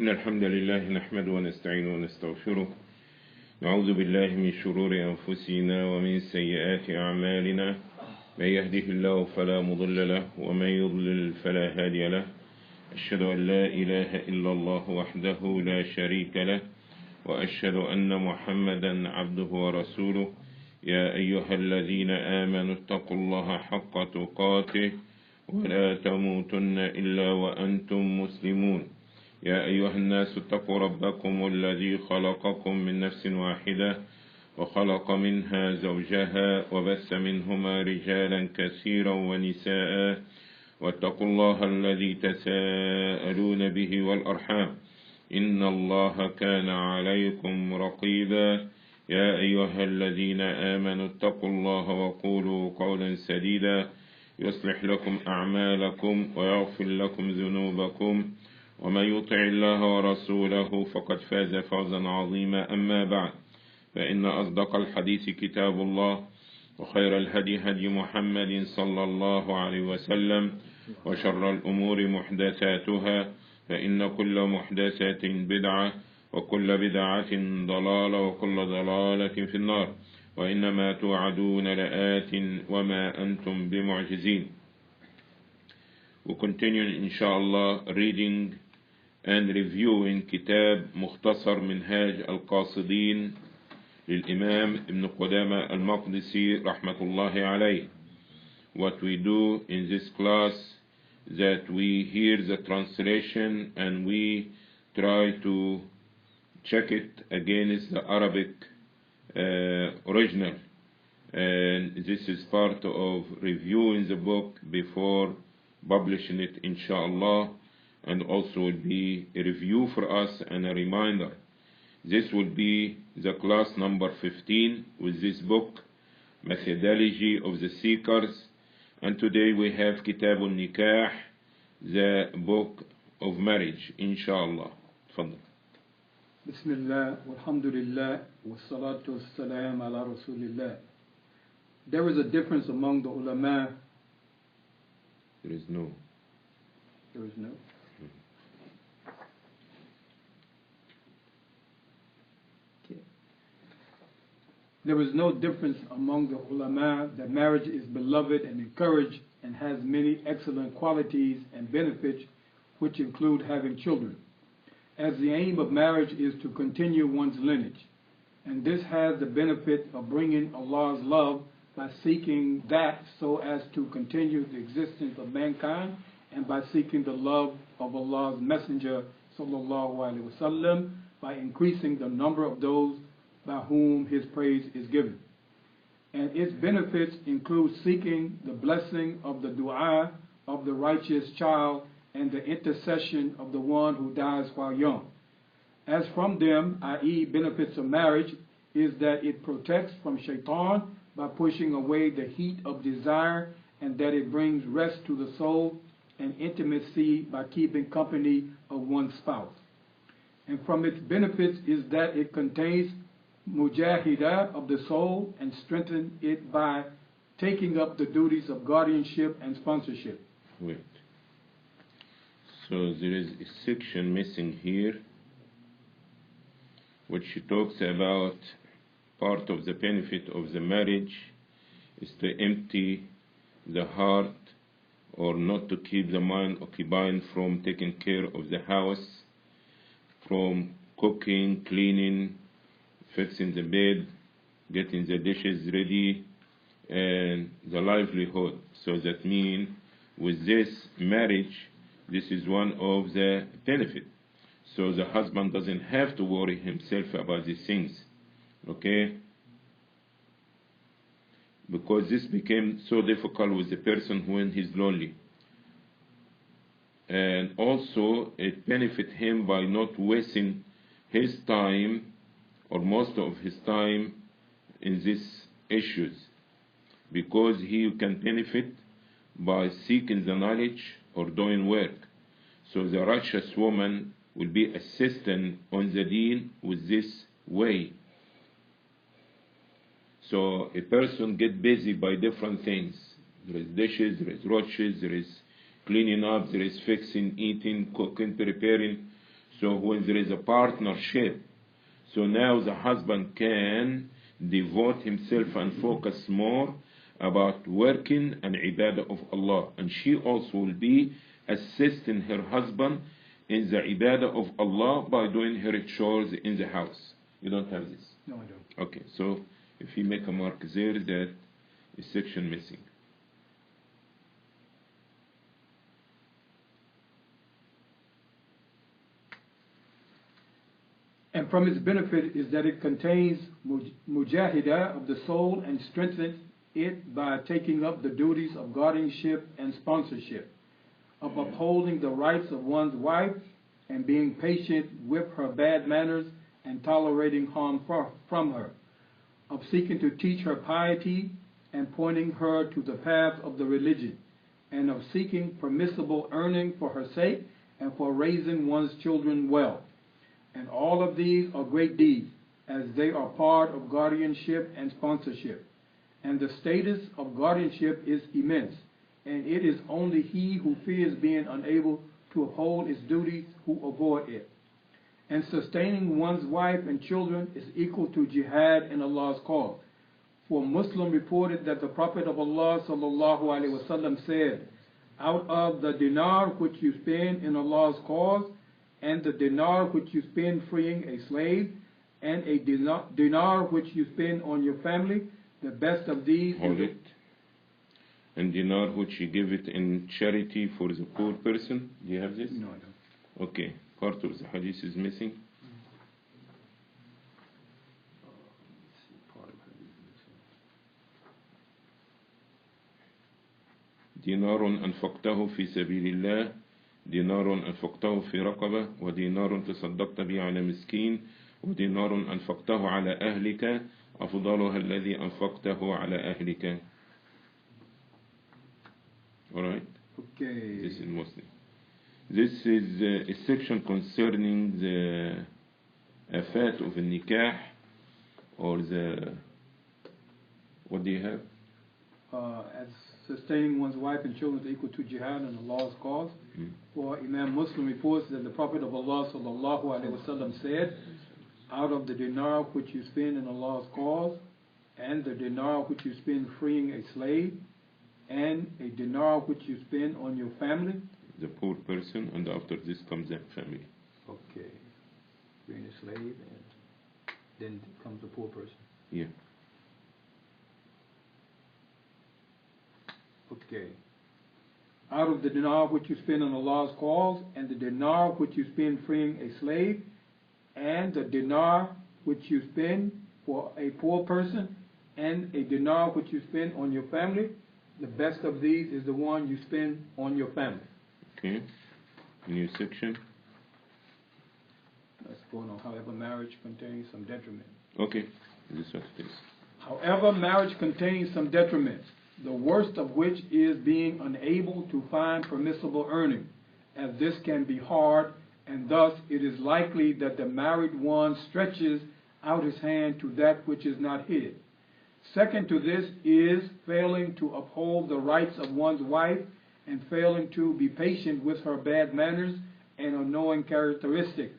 إن الحمد لله نحمده ونستعينه ونستغفره. نعوذ بالله من شرور أنفسنا ومن سيئات أعمالنا. من يهده الله فلا مضل له ومن يضلل فلا هادي له. أشهد أن لا إله إلا الله وحده لا شريك له، وأشهد أن محمدا عبده ورسوله. يا أيها الذين آمنوا اتقوا الله حق تقاته ولا تموتن إلا وأنتم مسلمون. يا أيها الناس اتقوا ربكم الذي خلقكم من نفس واحدة وخلق منها زوجها وبث منهما رجالا كثيرا ونساء، واتقوا الله الذي تساءلون به والأرحام إن الله كان عليكم رقيبا. يا أيها الذين آمنوا اتقوا الله وقولوا قولا سديدا يصلح لكم أعمالكم ويغفر لكم ذنوبكم، ومن يطع الله ورسوله فقد فاز فوزا عظيما. أما بعد، فإن أصدق الحديث كتاب الله، وخير الهدي هدي محمد صلى الله عليه وسلم، وشر الأمور محدثاتها، فإن كل محدثات بدعة، وكل بدعة ضلالة، وكل ضلالة في النار. وإنما توعدون لآت وما أنتم بمعجزين. We continue inshallah reading and reviewing كتاب مختصر منهاج القاصدين للإمام ابن قدامة المقدسي رحمة الله عليه. What we do in this class, that we hear the translation and we try to check it against the Arabic original, and this is part of reviewing the book before publishing it inshallah, and also will be a review for us and a reminder. This will be the class number 15 with this book, Methodology of the Seekers, and today we have Kitab al-Nikah, the book of marriage, inshallah. Tfadl. Bismillah, walhamdulillah, wassalatu wassalam ala rasulillah. There is a difference among the ulama. There is no. There is no. Okay. There is no difference among the ulama that marriage is beloved and encouraged and has many excellent qualities and benefits, which include having children, as the aim of marriage is to continue one's lineage. And this has the benefit of bringing Allah's love by seeking that so as to continue the existence of mankind, and by seeking the love of Allah's Messenger sallallahu alaihi wasallam by increasing the number of those by whom his praise is given. And its benefits include seeking the blessing of the dua of the righteous child and the intercession of the one who dies while young. As from them, i.e. benefits of marriage, is that it protects from shaitan by pushing away the heat of desire, and that it brings rest to the soul and intimacy by keeping company of one's spouse. And from its benefits is that it contains mujahidah of the soul and strengthens it by taking up the duties of guardianship and sponsorship. Wait. So there is a section missing here, which talks about part of the benefit of the marriage is to empty the heart, or not to keep the mind occupied from taking care of the house, from cooking, cleaning, fixing the bed, getting the dishes ready, and the livelihood. So that means with this marriage, this is one of the benefits. So the husband doesn't have to worry himself about these things. Okay? Because this became so difficult with the person when he's lonely. And also it benefits him by not wasting his time or most of his time in these issues, because he can benefit by seeking the knowledge or doing work. So the righteous woman will be assistant on the deen with this way. So a person get busy by different things. There is dishes, there is washes, there is cleaning up, there is fixing, eating, cooking, preparing. So when there is a partnership, so now the husband can devote himself and focus more about working and ibadah of Allah. And she also will be assisting her husband in the ibadah of Allah by doing her chores in the house. You don't have this? No, I don't. Okay, so if you make a mark there, that is section missing. And from its benefit is that it contains mujahida of the soul and strengthens it by taking up the duties of guardianship and sponsorship, of upholding the rights of one's wife and being patient with her bad manners and tolerating harm from her, of seeking to teach her piety and pointing her to the path of the religion, and of seeking permissible earning for her sake and for raising one's children well. And all of these are great deeds, as they are part of guardianship and sponsorship. And the status of guardianship is immense, and it is only he who fears being unable to uphold its duties who avoid it. And sustaining one's wife and children is equal to jihad in Allah's cause. For Muslim reported that the Prophet of Allah sallallahu alaihi wasallam said, out of the dinar which you spend in Allah's cause, and the dinar which you spend freeing a slave, and a dinar which you spend on your family, the best of these Hold it. And dinar which you give it in charity for the poor person. Do you have this? No, I don't. Okay, part of the hadith is missing. دينار أنفقته في سبيل الله، دينار أنفقته في رقبة، ودينار تصدقت به على مسكين، ودينار أنفقته على أهلك، أفضلها الذي أنفقته على أهلك. Alright? Okay. This is Muslim. This is a section concerning the afat of the nikah, or the, what do you have? As sustaining one's wife and children is equal to jihad in Allah's cause. For Imam Muslim reports that the Prophet of Allah sallallahu alaihi wasallam said, out of the dinar which you spend in Allah's cause, and the dinar which you spend freeing a slave, and a dinar which you spend on your family. The poor person, and after this comes the family. Okay. Freeing a slave, and then comes the poor person. Yeah. Okay. Out of the dinar which you spend on Allah's cause, and the dinar which you spend freeing a slave, and the dinar which you spend for a poor person, and a dinar which you spend on your family, the best of these is the one you spend on your family. Okay. New section. Let's go on. However, marriage contains some detriment. Okay. This is what it is. However, marriage contains some detriments, the worst of which is being unable to find permissible earning, as this can be hard, and thus it is likely that the married one stretches out his hand to that which is not his. Second to this is failing to uphold the rights of one's wife and failing to be patient with her bad manners and annoying characteristics.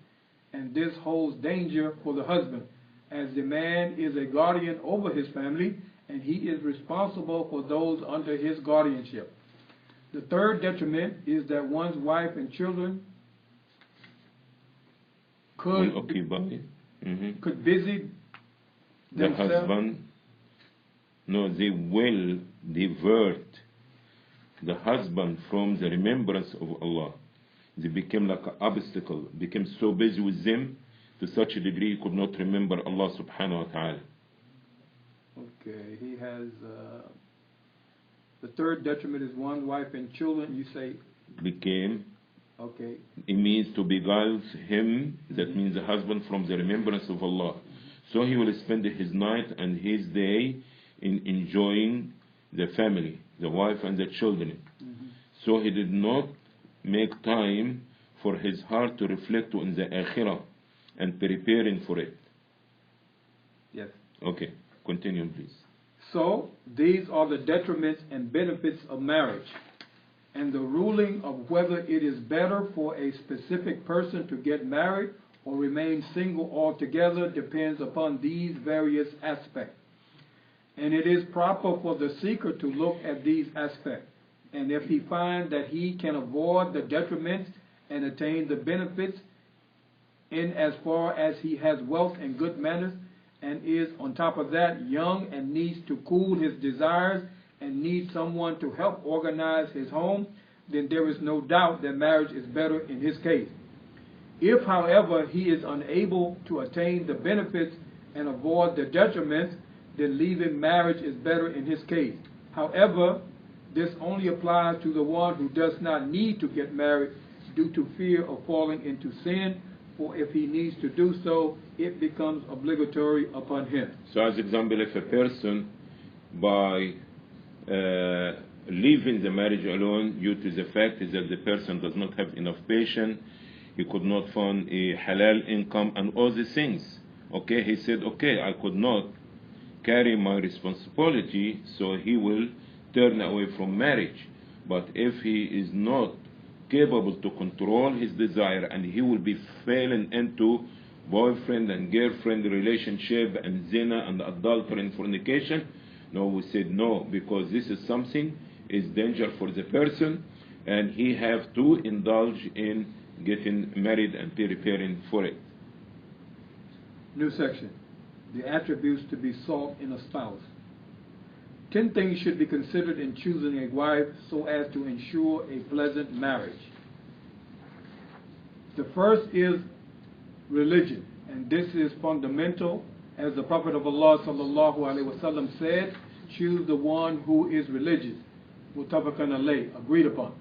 And this holds danger for the husband, as the man is a guardian over his family and he is responsible for those under his guardianship. The third detriment is that one's wife and children could busy the themselves. husband. No, they will divert the husband from the remembrance of Allah. They became like an obstacle, became so busy with them to such a degree he could not remember Allah subhanahu wa ta'ala. Okay, he has, the third detriment is one wife and children, you say? Became, okay. It means to beguile him, that means the husband, from the remembrance of Allah. So he will spend his night and his day in enjoying the family, the wife and the children. So he did not make time for his heart to reflect on the akhirah and preparing for it. Yes. Okay, continue please. So, these are the detriments and benefits of marriage. and the ruling of whether it is better for a specific person to get married or remain single altogether depends upon these various aspects. And it is proper for the seeker to look at these aspects, and if he finds that he can avoid the detriments and attain the benefits in as far as he has wealth and good manners, and is on top of that young and needs to cool his desires and needs someone to help organize his home, then there is no doubt that marriage is better in his case. If, however, he is unable to attain the benefits and avoid the detriments, then leaving marriage is better in his case. However, this only applies to the one who does not need to get married due to fear of falling into sin, for if he needs to do so, it becomes obligatory upon him. So as example, if a person by leaving the marriage alone due to the fact that the person does not have enough patience, he could not find a halal income and all these things. Okay, he said, okay, I could not carry my responsibility, so he will turn away from marriage. But if he is not capable to control his desire and he will be falling into boyfriend and girlfriend relationship and zina and adultery and fornication, no, we said no, because this is something is danger for the person, and he have to indulge in getting married and preparing for it. New section. The attributes to be sought in a spouse. 10 things should be considered in choosing a wife so as to ensure a pleasant marriage. The first is religion, and this is fundamental. As the Prophet of Allah sallallahu alaihi wasallam said, choose the one who is religious. Muttafaqun alayh, agreed upon.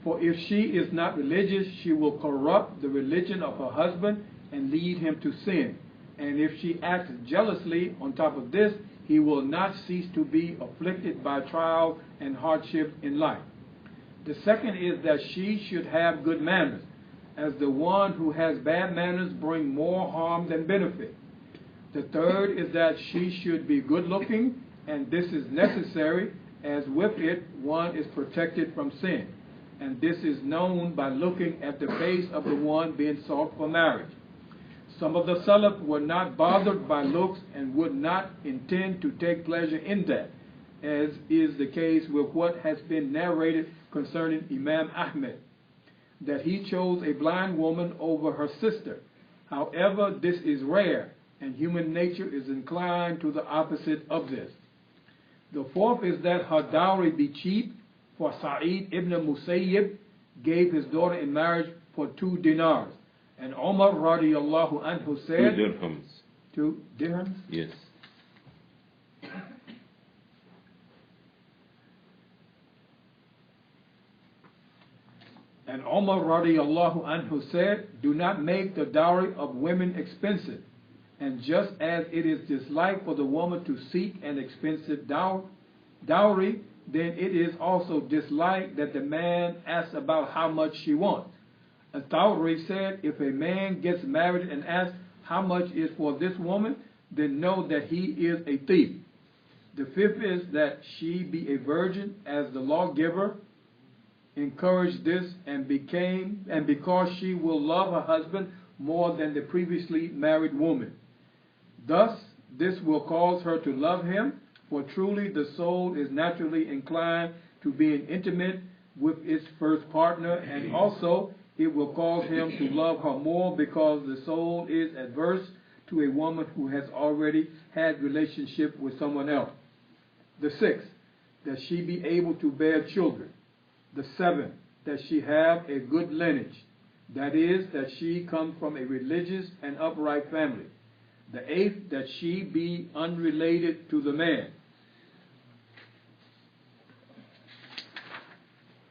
For if she is not religious, she will corrupt the religion of her husband and lead him to sin. And if she acts jealously, on top of this, he will not cease to be afflicted by trial and hardship in life. The second is that she should have good manners, as the one who has bad manners bring more harm than benefit. The third is that she should be good looking, and this is necessary, as with it one is protected from sin. And this is known by looking at the face of the one being sought for marriage. Some of the Salaf were not bothered by looks and would not intend to take pleasure in that, as is the case with what has been narrated concerning Imam Ahmed, that he chose a blind woman over her sister. However, this is rare, and human nature is inclined to the opposite of this. The fourth is that her dowry be cheap, for Sa'id ibn Musayyib gave his daughter in marriage for 2 dinars. And Umar radiallahu anhu said... 2 dirhams. 2 dirhams? Yes. And Umar radiallahu anhu said, do not make the dowry of women expensive. And just as it is disliked for the woman to seek an expensive dowry, then it is also disliked that the man asks about how much she wants. Al-Tawri said, if a man gets married and asks how much is for this woman, then know that he is a thief. The fifth is that she be a virgin, as the lawgiver encouraged this, and because she will love her husband more than the previously married woman. Thus, this will cause her to love him, for truly the soul is naturally inclined to being intimate with its first partner, and also it will cause him to love her more because the soul is adverse to a woman who has already had relationship with someone else. The sixth, that she be able to bear children. The seventh, that she have a good lineage, that is, that she come from a religious and upright family. The eighth, that she be unrelated to the man.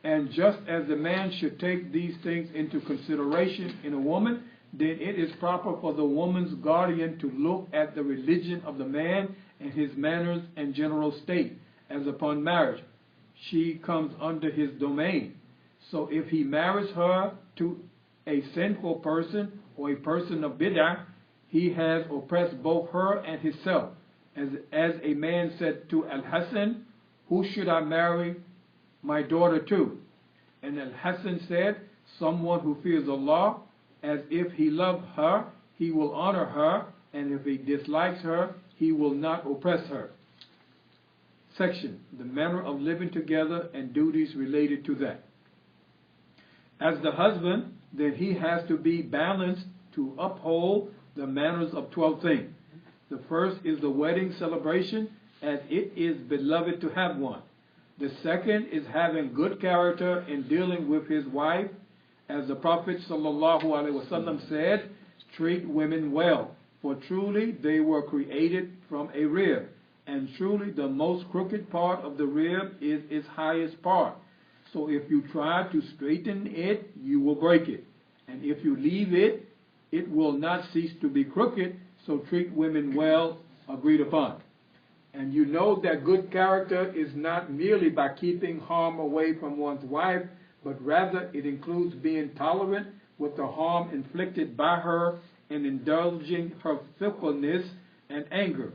And just as the man should take these things into consideration in a woman, then it is proper for the woman's guardian to look at the religion of the man and his manners and general state, as upon marriage. She comes under his domain. So if he marries her to a sinful person or a person of bid'ah, he has oppressed both her and himself. As a man said to Al-Hasan, who should I marry my daughter to? And Al-Hasan said, someone who fears Allah, as if he loved her, he will honor her, and if he dislikes her, he will not oppress her. Section, the manner of living together and duties related to that. As the husband, then he has to be balanced to uphold the manners of 12 things. The first is the wedding celebration, as it is beloved to have one. The second is having good character in dealing with his wife. As the Prophet ﷺ said, treat women well, for truly they were created from a rib, and truly the most crooked part of the rib is its highest part. So if you try to straighten it, you will break it. And if you leave it, it will not cease to be crooked. So treat women well, agreed upon. And you know that good character is not merely by keeping harm away from one's wife, but rather it includes being tolerant with the harm inflicted by her and indulging her fickleness and anger.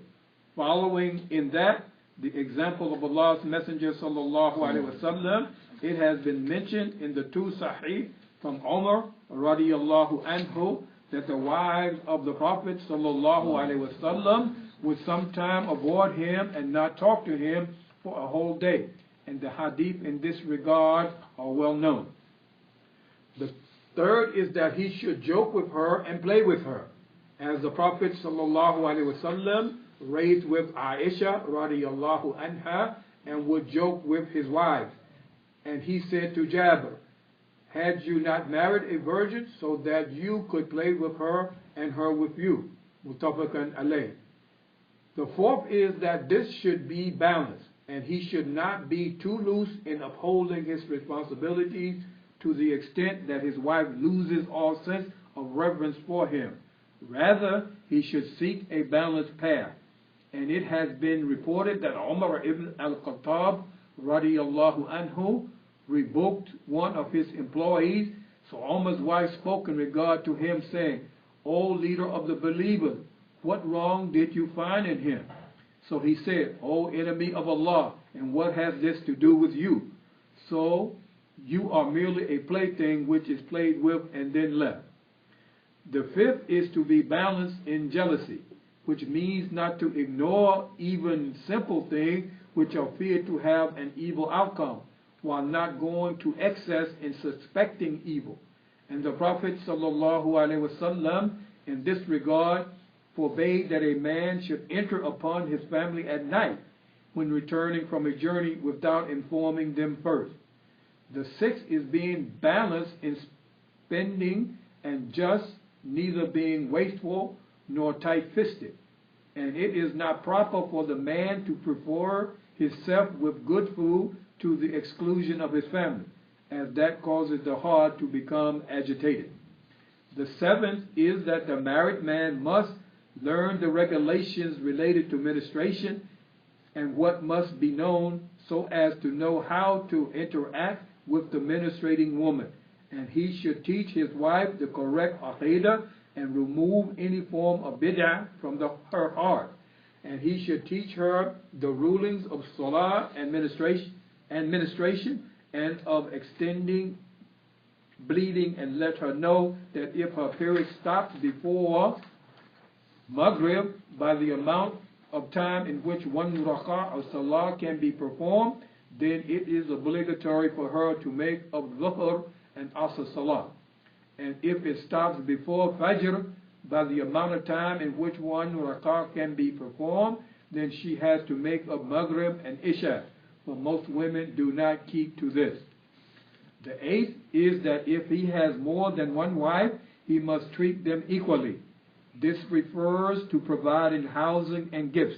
Following in that, the example of Allah's Messenger sallallahu alaihi wasallam, it has been mentioned in the two Sahih from Umar radiyallahu anhu that the wives of the Prophet sallallahu alaihi wasallam would sometime avoid him and not talk to him for a whole day. And the hadith in this regard are well known. The third is that he should joke with her and play with her, as the Prophet sallallahu alaihi wasallam raised with Aisha radiyallahu anha and would joke with his wives. And he said to Jabir, had you not married a virgin so that you could play with her and her with you? Muttafaqun alayh. The fourth is that this should be balanced, and he should not be too loose in upholding his responsibilities to the extent that his wife loses all sense of reverence for him. Rather, he should seek a balanced path. And it has been reported that Umar ibn al-Khattab radiyallahu anhu revoked one of his employees. So Umar's wife spoke in regard to him, saying, O leader of the believers, what wrong did you find in him? So he said, O enemy of Allah, and what has this to do with you? So you are merely a plaything which is played with and then left. The fifth is to be balanced in jealousy, which means not to ignore even simple things which are feared to have an evil outcome, while not going to excess in suspecting evil. And the Prophet ﷺ in this regard forbade that a man should enter upon his family at night when returning from a journey without informing them first. The sixth is being balanced in spending and just, neither being wasteful nor tight-fisted. And it is not proper for the man to prefer himself with good food to the exclusion of his family, as that causes the heart to become agitated. The seventh is that the married man must learn the regulations related to ministration and what must be known so as to know how to interact with the ministrating woman. And he should teach his wife the correct aqidah and remove any form of bid'ah from her heart. And he should teach her the rulings of salah and ministration and of extending bleeding, and let her know that if her period stops before Maghrib by the amount of time in which one rak'ah of salah can be performed, then it is obligatory for her to make of dhuhr and asr salah. And if it stops before Fajr by the amount of time in which one rak'ah can be performed, then she has to make of Maghrib and Isha. But most women do not keep to this. The eighth is that if he has more than one wife, he must treat them equally. This refers to providing housing and gifts,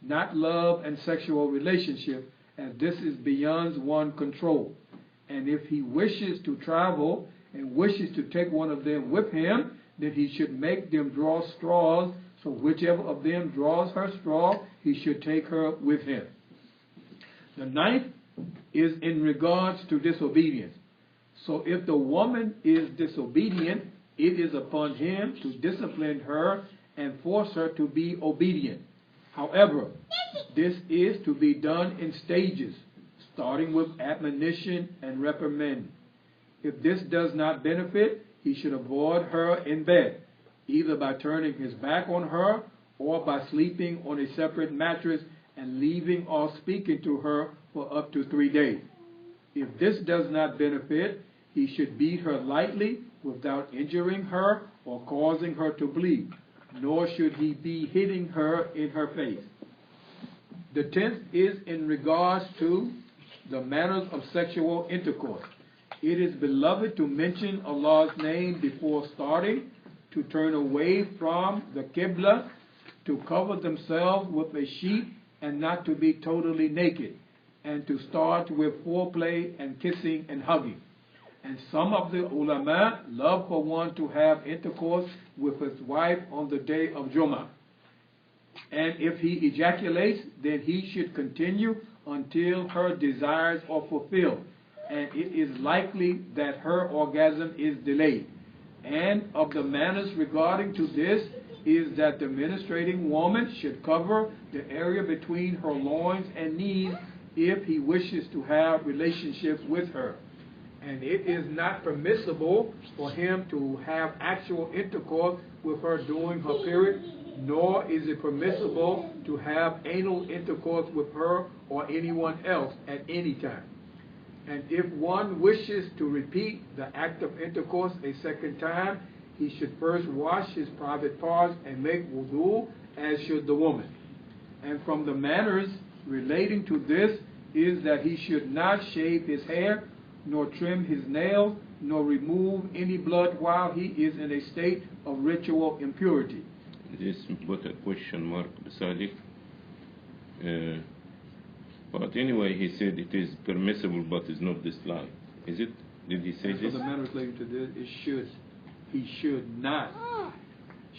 not love and sexual relationship, as this is beyond one's control. And if he wishes to travel and wishes to take one of them with him, then he should make them draw straws, so whichever of them draws her straw, he should take her with him. The ninth is in regards to disobedience. So if the woman is disobedient, it is upon him to discipline her and force her to be obedient. However, this is to be done in stages, starting with admonition and reprimand, If this does not benefit, he should avoid her in bed, either by turning his back on her or by sleeping on a separate mattress and leaving or speaking to her for up to 3 days. If this does not benefit, he should beat her lightly without injuring her or causing her to bleed, nor should he be hitting her in her face. The 10th is in regards to the manners of sexual intercourse. It is beloved to mention Allah's name before starting, to turn away from the Qibla, to cover themselves with a sheet and not to be totally naked, and to start with foreplay and kissing and hugging. And some of the ulama love for one to have intercourse with his wife on the day of Jummah. And if he ejaculates, then he should continue until her desires are fulfilled, and it is likely that her orgasm is delayed. And of the manners regarding to this is that the ministrating woman should cover the area between her loins and knees if he wishes to have relationships with her. And it is not permissible for him to have actual intercourse with her during her period, nor is it permissible to have anal intercourse with her or anyone else at any time. And if one wishes to repeat the act of intercourse a second time, he should first wash his private parts and make wudu, as should the woman. And from the manners relating to this is that he should not shave his hair, nor trim his nails, nor remove any blood while he is in a state of ritual impurity. This put a question mark beside it. But anyway, he said it is permissible but is not disliked. Is it? Did he say this? So the manners relating to this, he should not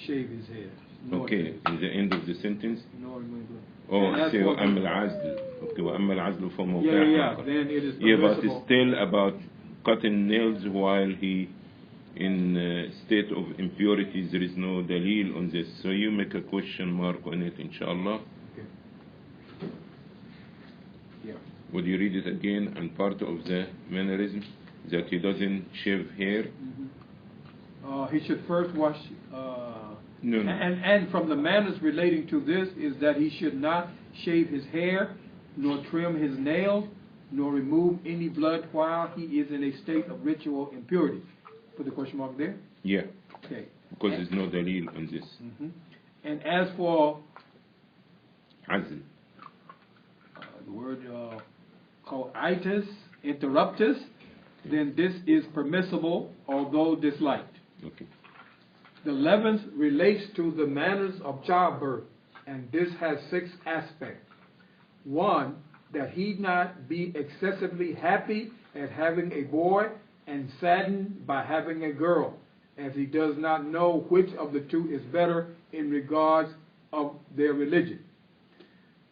shave his hair. Okay, in the end of the sentence. Nor remove blood. Oh, say وأما العزل. Okay, وأما العزل فهو Yeah, then it is permissible. Yeah, but it's still about cutting nails while he in state of impurities. There is no dalil on this. So you make a question mark on it, inshallah. Okay. Yeah. Would you read it again? And part of the mannerism that he doesn't shave hair. He should first wash. No. And from the manners relating to this is that he should not shave his hair, nor trim his nails, nor remove any blood while he is in a state of ritual impurity. Put the question mark there. Yeah. Okay. Because there's no dalil on this. And as for Azl. the word called itis, interruptus, then this is permissible, although disliked. Okay. The 11th relates to the manners of childbirth, and this has 6 aspects. 1, that he not be excessively happy at having a boy and saddened by having a girl, as he does not know which of the two is better in regards of their religion.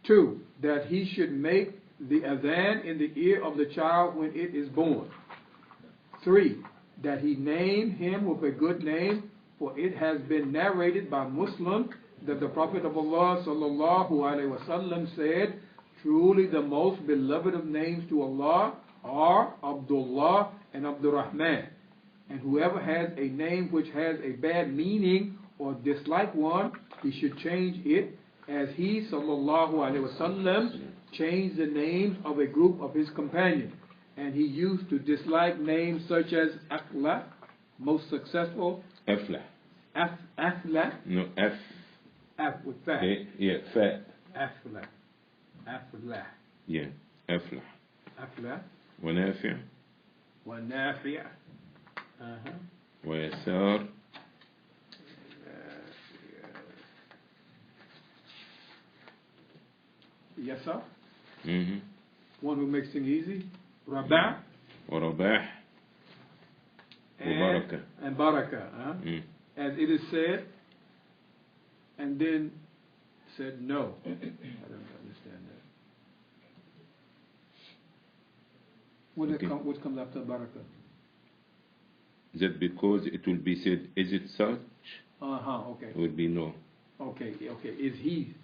2, that he should make the adhan in the ear of the child when it is born. 3, that he name him with a good name, for it has been narrated by Muslim that the Prophet of Allah sallallahu alaihi wasallam said, truly the most beloved of names to Allah are Abdullah and Abdurrahman. And whoever has a name which has a bad meaning or dislike one, he should change it, as he sallallahu alaihi wasallam changed the names of a group of his companions. And he used to dislike names such as Aflah, most successful. Aflah. Aflah. No, F. F with fat. Yeah, fat. Aflah. Aflah. Yeah, Aflah. Aflah. ونافع. ونافع. ويسار. Yasar. One who makes things easy. Rabah. ورباح. وبركة. And Baraka. As it is said, and then said no. I don't understand that. What comes after Baraka? That because it will be said, is it such? Okay. It will be no. Okay. Is he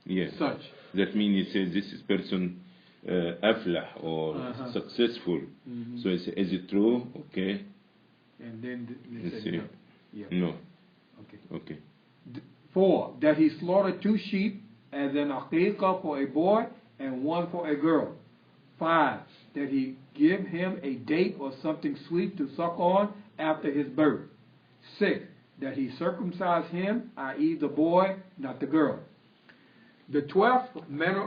Yes. such? That means he says this is person aflah or successful. So is it true? Okay. And then they Let's said see. no. Yeah. No. Okay. Okay. 4, that he slaughtered 2 sheep as an aqiqah for a boy and 1 for a girl. 5, that he give him a date or something sweet to suck on after his birth. 6, that he circumcise him, i.e. the boy, not the girl. The 12th manner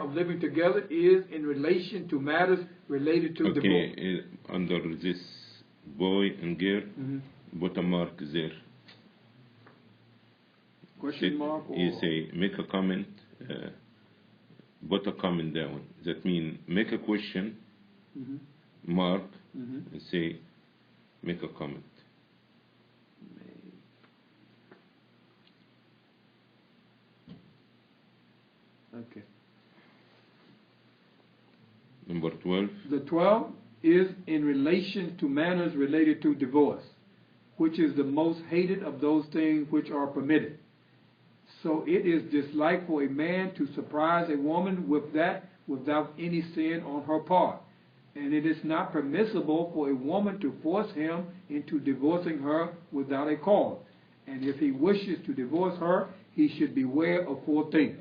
of living together is in relation to matters related to divorce. Okay, under this boy and girl, put a mark there. Question mark or? You say, make a comment, put a comment down. That means make a question, mark, and say, make a comment. Okay. Number 12. The 12 is in relation to matters related to divorce, which is the most hated of those things which are permitted. So it is disliked for a man to surprise a woman with that without any sin on her part. And it is not permissible for a woman to force him into divorcing her without a cause. And if he wishes to divorce her, he should beware of 4 things.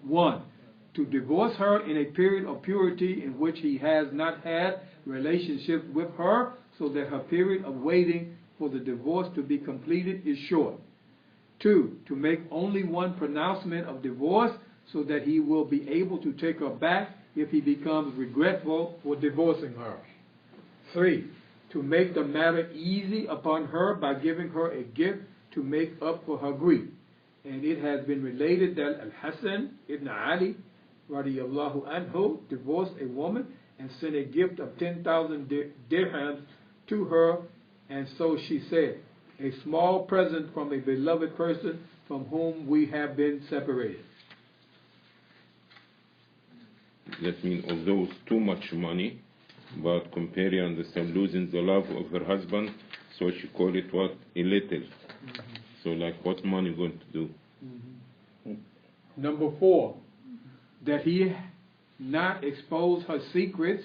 1, to divorce her in a period of purity in which he has not had relationships with her, so that her period of waiting for the divorce to be completed is short. 2, to make only one pronouncement of divorce, so that he will be able to take her back if he becomes regretful for divorcing her. 3, to make the matter easy upon her by giving her a gift to make up for her grief. And it has been related that Al-Hasan ibn Ali radiyallahu anhu divorced a woman and sent a gift of 10,000 dirhams to her, and so she said, a small present from a beloved person from whom we have been separated. That means although it's too much money, but compare, you understand, losing the love of her husband, so she called it what? A little. So like what money going to do? Number 4, that he not expose her secrets,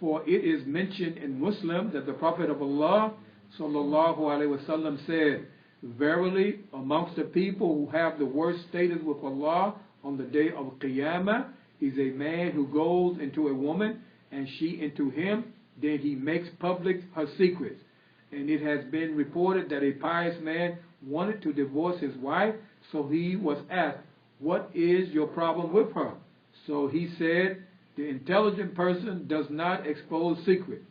for it is mentioned in Muslim that the Prophet of Allah sallallahu alaihi wasallam said, verily amongst the people who have the worst status with Allah on the day of Qiyamah is a man who goes into a woman and she into him, then he makes public her secrets. And it has been reported that a pious man wanted to divorce his wife, so he was asked, what is your problem with her? So he said, the intelligent person does not expose secrets.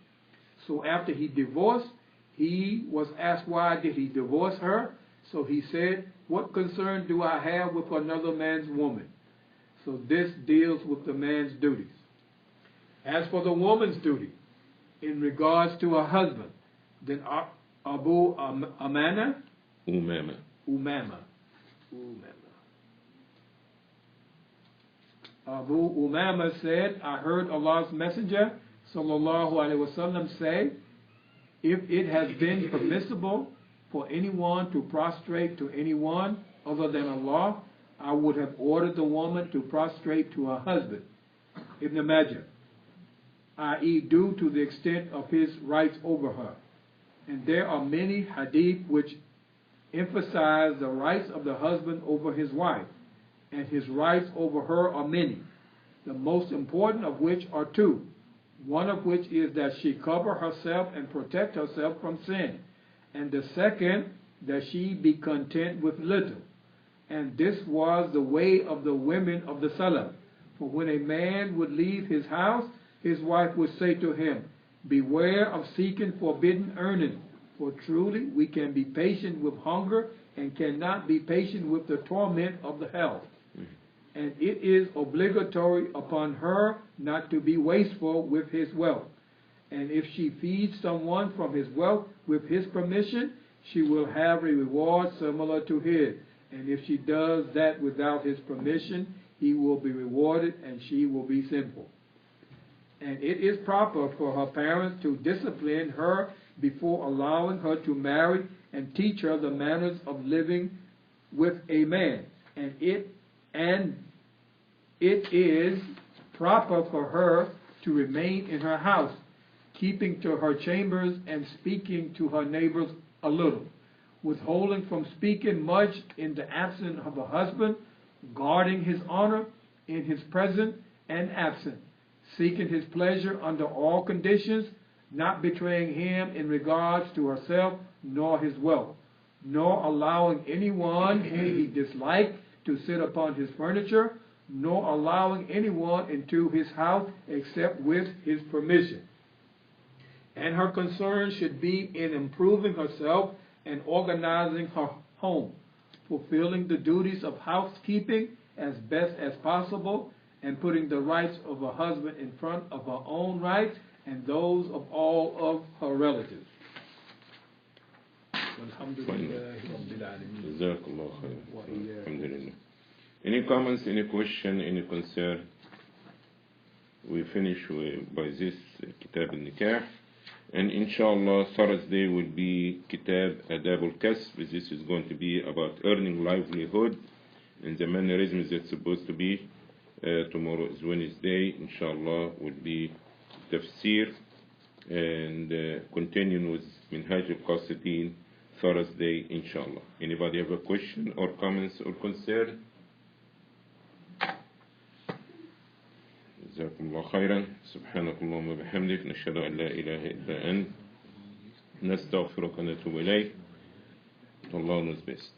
So after he divorced, he was asked why did he divorce her? So he said, what concern do I have with another man's woman? So this deals with the man's duties. As for the woman's duty, in regards to her husband, then Abu Umama Abu Umama said, I heard Allah's Messenger sallallahu alaihi wasallam say, if it has been permissible for anyone to prostrate to anyone other than Allah, I would have ordered the woman to prostrate to her husband, Ibn Majah, i.e. due to the extent of his rights over her. And there are many hadith which emphasize the rights of the husband over his wife, and his rights over her are many, the most important of which are 2. One of which is that she cover herself and protect herself from sin, and the second, that she be content with little. And this was the way of the women of the Salaf. For when a man would leave his house, his wife would say to him, beware of seeking forbidden earnings, for truly we can be patient with hunger and cannot be patient with the torment of the hell. And it is obligatory upon her not to be wasteful with his wealth. And if she feeds someone from his wealth with his permission, she will have a reward similar to his. And if she does that without his permission, he will be rewarded and she will be sinful. And it is proper for her parents to discipline her before allowing her to marry and teach her the manners of living with a man. And it is proper for her to remain in her house, keeping to her chambers and speaking to her neighbors a little, withholding from speaking much in the absence of a husband, guarding his honor in his present and absent, seeking his pleasure under all conditions, not betraying him in regards to herself nor his wealth, nor allowing anyone whom he disliked to sit upon his furniture, nor allowing anyone into his house except with his permission. And her concern should be in improving herself and organizing her home, fulfilling the duties of housekeeping as best as possible, and putting the rights of her husband in front of her own rights and those of all of her relatives. Jazakallah khair. Alhamdulillah. Any comments, any question, any concern? We finish by this Kitab al-Nikah. And inshallah, Thursday will be Kitab Adab al-Kasb. This is going to be about earning livelihood and the mannerisms that's supposed to be. Tomorrow is Wednesday. Inshallah, will be Tafsir. And continuing with Minhaj al-Qasidin Thursday, inshallah. Anybody have a question or comments or concern? جزاكم الله خيرا. سبحانك اللهم وبحمدك نشهد أن لا إله إلا أنت نستغفرك ونتوب إليك. Allah knows best.